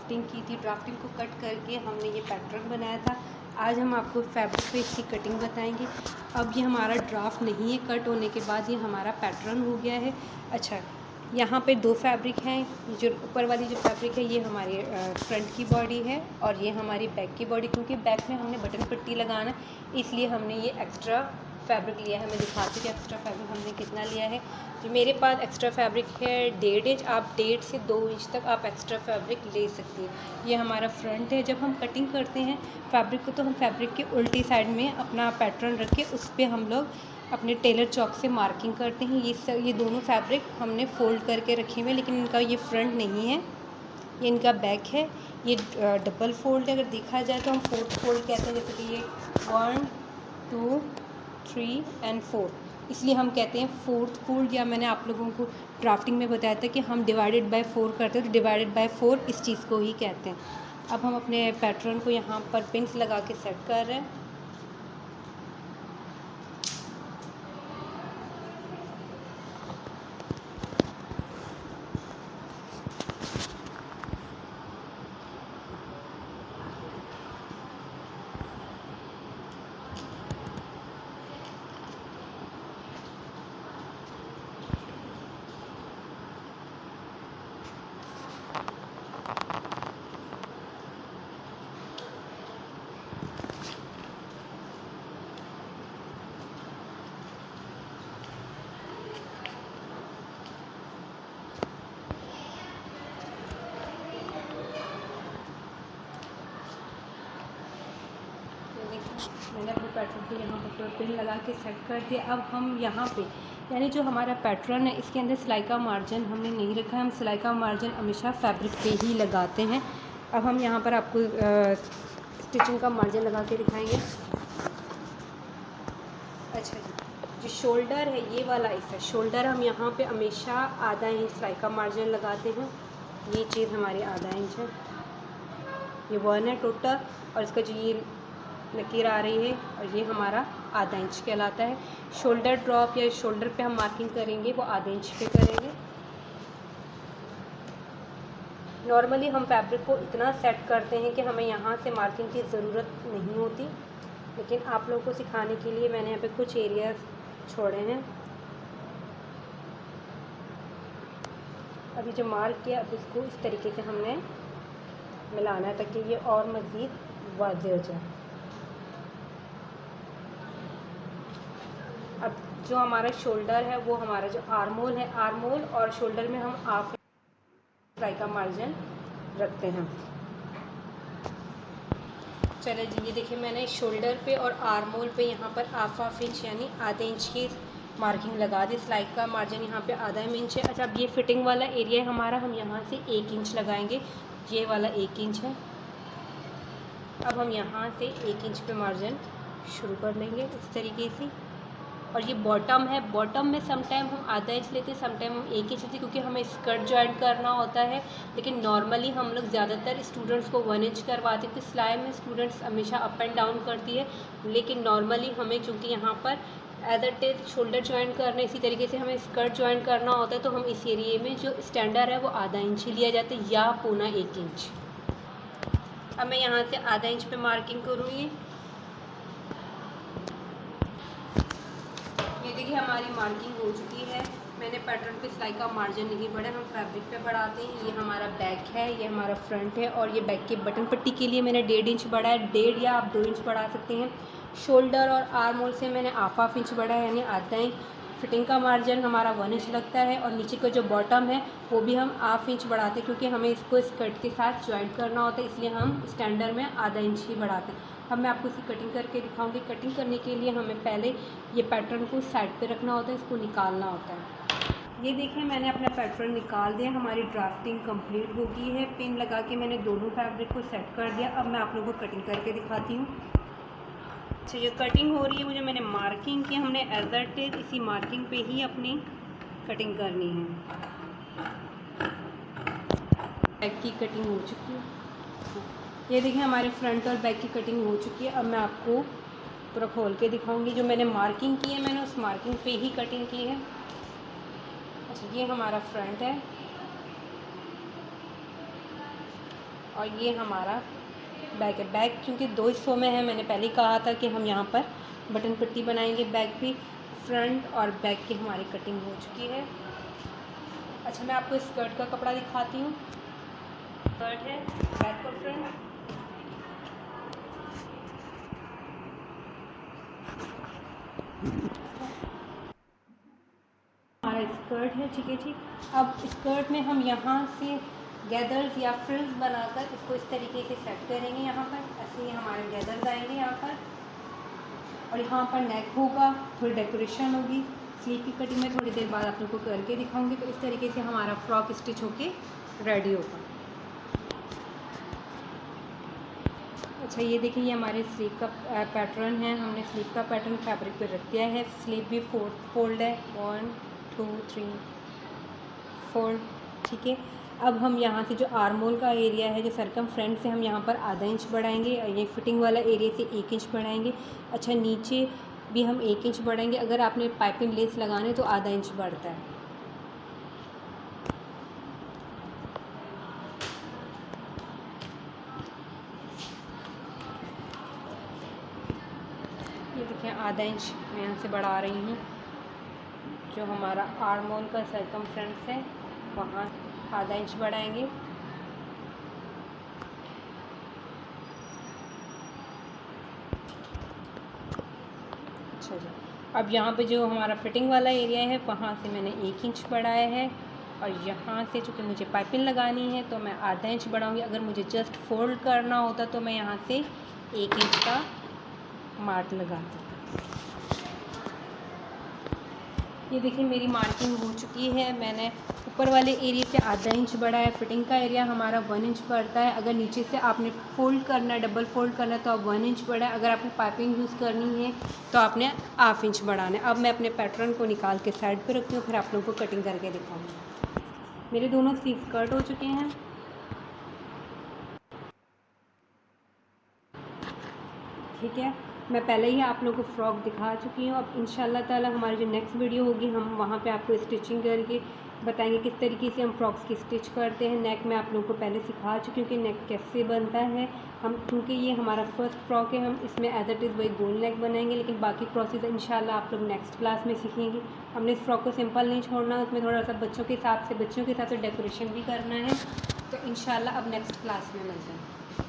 Drafting की थी। Drafting को कट करके हमने ये पैटर्न बनाया था। आज हम आपको फैब्रिक पे इसकी कटिंग बताएंगे। अब ये हमारा ड्राफ्ट नहीं है, कट होने के बाद ये हमारा पैटर्न हो गया है। अच्छा, यहाँ पे 2 फैब्रिक हैं। जो ऊपर वाली जो फैब्रिक है ये हमारी फ्रंट की बॉडी है और ये हमारी बैक की बॉडी। क्योंककि बैक में हमने बटन पट्टी लगाना इसलिए हमने ये एक्स्ट्रा फैब्रिक लिया है। मैं दिखाती हूँ कि एक्स्ट्रा फैब्रिक हमने कितना लिया है। जो मेरे पास एक्स्ट्रा फैब्रिक है 1.5 इंच। आप 1.5 से 2 इंच तक आप एक्स्ट्रा फैब्रिक ले सकती हैं। ये हमारा फ्रंट है। जब हम कटिंग करते हैं फैब्रिक को तो हम फैब्रिक के उल्टी साइड में अपना पैटर्न रख के उस पर हम लोग अपने टेलर चॉक से मार्किंग करते हैं। ये दोनों फैब्रिक हमने फ़ोल्ड करके रखे हुए हैं, लेकिन इनका ये फ्रंट नहीं है, ये इनका बैक है। ये डबल फोल्ड है। अगर देखा जाए तो हम 4th फोल्ड कहते हैं, जैसे कि ये 1 2 3 और 4, इसलिए हम कहते हैं 4th फोल्ड। या मैंने आप लोगों को ड्राफ्टिंग में बताया था कि हम डिवाइडेड बाय 4 करते हैं, तो डिवाइडेड बाय 4 इस चीज़ को ही कहते हैं। अब हम अपने पैटर्न को यहाँ पर पिन्स लगा के सेट कर रहे हैं। मैंने अपने पैटर्न को यहाँ पर पिन लगा के सेट कर दिया। अब हम यहाँ पे यानी जो हमारा पैटर्न है इसके अंदर सिलाई का मार्जिन हमने नहीं रखा है। हम सिलाई का मार्जिन हमेशा फैब्रिक पे ही लगाते हैं। अब हम यहाँ पर आपको स्टिचिंग का मार्जिन लगा के दिखाएंगे। अच्छा जी, जो शोल्डर है ये वाला इसका शोल्डर हम यहाँ पे हमेशा आधा इंच सिलाई का मार्जिन लगाते हैं। ये चीज़ हमारी आधा इंच है, ये 1 है टोटल। और इसका जो ये लकीर आ रही है और ये हमारा आधा इंच कहलाता है। शोल्डर ड्रॉप या शोल्डर पे हम मार्किंग करेंगे वो आधे इंच पे करेंगे। नॉर्मली हम फैब्रिक को इतना सेट करते हैं कि हमें यहाँ से मार्किंग की ज़रूरत नहीं होती, लेकिन आप लोगों को सिखाने के लिए मैंने यहाँ पे कुछ एरिया छोड़े हैं। अभी जो मार्क किया अब इसको इस तरीके से हमने मिलाना है ताकि ये और मज़ीद वाज़ेह हो जाए। अब जो हमारा शोल्डर है वो हमारा जो आर्मोल है, आर्मोल और शोल्डर में हम हाफ सिलाई का मार्जिन रखते हैं। चले जी, ये देखिए मैंने शोल्डर पे और आर्मोल पे यहाँ पर हाफ इंच यानी आधे इंच की मार्किंग लगा दी। सिलाई का मार्जिन यहाँ पे आधा इंच है। अच्छा, अब ये फिटिंग वाला एरिया है हमारा, हम यहाँ से 1 इंच लगाएंगे। ये वाला 1 इंच है। अब हम यहाँ से 1 इंच पे मार्जिन शुरू कर लेंगे इस तरीके से। और ये बॉटम है, बॉटम में समटाइम हम आधा इंच लेते हैं, समटाइम हम 1 इंच लेते, क्योंकि हमें स्कर्ट जॉइंट करना होता है। लेकिन नॉर्मली हम लोग ज़्यादातर स्टूडेंट्स को 1 इंच करवाते हैं, क्योंकि सिलाई में स्टूडेंट्स हमेशा अप एंड डाउन करती है। लेकिन नॉर्मली हमें चूँकि यहाँ पर as a stage shoulder joint करना है, इसी तरीके से हमें स्कर्ट जॉइंट करना होता है, तो हम इस एरिए में जो स्टैंडर्ड है वो आधा इंच ही लिया जाता है या पौना 1 इंच। अब मैं यहाँ से आधा इंच पे मार्किंग करूँगी। ये देखिए हमारी मार्किंग हो चुकी है। मैंने पैटर्न पे सिलाई का मार्जिन नहीं बढ़ा, हम फैब्रिक पे बढ़ाते हैं। ये हमारा बैक है, ये हमारा फ्रंट है और ये बैक के बटन पट्टी के लिए मैंने 1.5 इंच बढ़ा है। 1.5 या आप 2 इंच बढ़ा सकते हैं। शोल्डर और आर्म होल से मैंने हाफ इंच बढ़ा है यानी आधा इंच। फिटिंग का मार्जिन हमारा 1 इंच लगता है और नीचे का जो बॉटम है वो भी हम हाफ इंच बढ़ाते हैं, क्योंकि हमें इसको स्कर्ट के साथ ज्वाइंट करना होता है, इसलिए हम स्टैंडर्ड में आधा इंच ही बढ़ाते हैं। अब मैं आपको इसकी कटिंग करके दिखाऊंगी। कटिंग करने के लिए हमें पहले ये पैटर्न को साइड पे रखना होता है, इसको निकालना होता है। ये देखिए मैंने अपना पैटर्न निकाल दिया, हमारी ड्राफ्टिंग कंप्लीट हो गई है। पिन लगा के मैंने दोनों फैब्रिक को सेट कर दिया। अब मैं आप लोगों को कटिंग करके दिखाती हूँ। अच्छा, जो कटिंग हो रही है वो जो मैंने मार्किंग की, हमने एज इट इज इसी मार्किंग पे ही अपनी कटिंग करनी है। बैक की कटिंग हो चुकी है। ये देखिए हमारे फ्रंट और बैक की कटिंग हो चुकी है। अब मैं आपको पूरा खोल के दिखाऊंगी। जो मैंने मार्किंग की है मैंने उस मार्किंग पे ही कटिंग की है। अच्छा, ये हमारा फ्रंट है और ये हमारा बैक है। बैक क्योंकि 2 हिस्सों में है, मैंने पहले ही कहा था कि हम यहाँ पर बटन पट्टी बनाएंगे बैक पे। फ्रंट और बैक की हमारी कटिंग हो चुकी है। अच्छा, मैं आपको स्कर्ट का कपड़ा दिखाती हूँ। स्कर्ट है बैक और फ्रंट। हमारा स्कर्ट है, ठीक है जी। अब स्कर्ट में हम यहाँ से गैदर्स या फ्रिल्स बनाकर इसको इस तरीके से सेट करेंगे। यहाँ पर ऐसे ही हमारे गैदर्स आएंगे यहाँ पर, और यहाँ पर नेक होगा, थोड़ी डेकोरेशन होगी। स्लीव की कटिंग में थोड़ी देर बाद आप लोग को करके दिखाऊंगी। तो इस तरीके से हमारा फ्रॉक स्टिच होके रेडी होगा। अच्छा, ये देखिए, ये हमारे स्लीव का पैटर्न है। हमने स्लीव का पैटर्न फैब्रिक पे रख दिया है। स्लीव भी फोल्ड है, 1 2 3 फोल्ड, ठीक है। अब हम यहाँ से जो आर्म होल का एरिया है, जो सरकमफ्रेंट से हम यहाँ पर आधा इंच बढ़ाएंगे, और ये फिटिंग वाला एरिया से 1 इंच बढ़ाएंगे। अच्छा, नीचे भी हम 1 इंच बढ़ाएंगे। अगर आपने पाइपिंग लेस लगाने तो आधा इंच बढ़ता है। ये देखिए, आधा इंच मैं यहाँ से बढ़ा रही हूँ। जो हमारा आर्म होल का सरकमफ्रेंस है वहाँ आधा इंच बढ़ाएंगे। अच्छा जी, अब यहाँ पे जो हमारा फिटिंग वाला एरिया है वहाँ से मैंने 1 इंच बढ़ाया है, और यहाँ से चूँकि मुझे पाइपिंग लगानी है तो मैं आधा इंच बढ़ाऊँगी। अगर मुझे जस्ट फोल्ड करना होता तो मैं यहाँ से 1 इंच का मार्क लगाती। ये देखिए, मेरी मार्किंग हो चुकी है। मैंने ऊपर वाले एरिया से आधा इंच बढ़ा है। फिटिंग का एरिया हमारा 1 इंच बढ़ता है। अगर नीचे से आपने फोल्ड करना है, डबल फोल्ड करना है, तो आप 1 इंच बढ़ाएं। अगर आपने पाइपिंग यूज़ करनी है तो आपने ½ इंच बढ़ाना है। अब मैं अपने पैटर्न को निकाल के साइड पे रखती हूँ, फिर आप लोगों को कटिंग करके दिखाऊँगी। मेरे दोनों स्लीव कट हो चुके हैं, ठीक है। मैं पहले ही आप लोगों को फ़्रॉक दिखा चुकी हूँ। अब इंशाल्लाह ताला हमारी जो नेक्स्ट वीडियो होगी, हम वहाँ पे आपको स्टिचिंग करके बताएंगे किस तरीके से हम फ्रॉक्स की स्टिच करते हैं। नेक मैं आप लोगों को पहले सिखा चुकी हूँ कि नेक कैसे बनता है। हम क्योंकि ये हमारा फर्स्ट फ्रॉक है, हम इसमें एज इट इज़ वही गोल नेक बनाएंगे, लेकिन बाकी प्रोसेस इंशाल्लाह आप लोग नेक्स्ट क्लास में सीखेंगे। हमने इस फ्रॉक को सिंपल नहीं छोड़ना, उसमें थोड़ा सा बच्चों के हिसाब से डेकोरेशन भी करना है। तो इंशाल्लाह अब नेक्स्ट क्लास में मिलते हैं।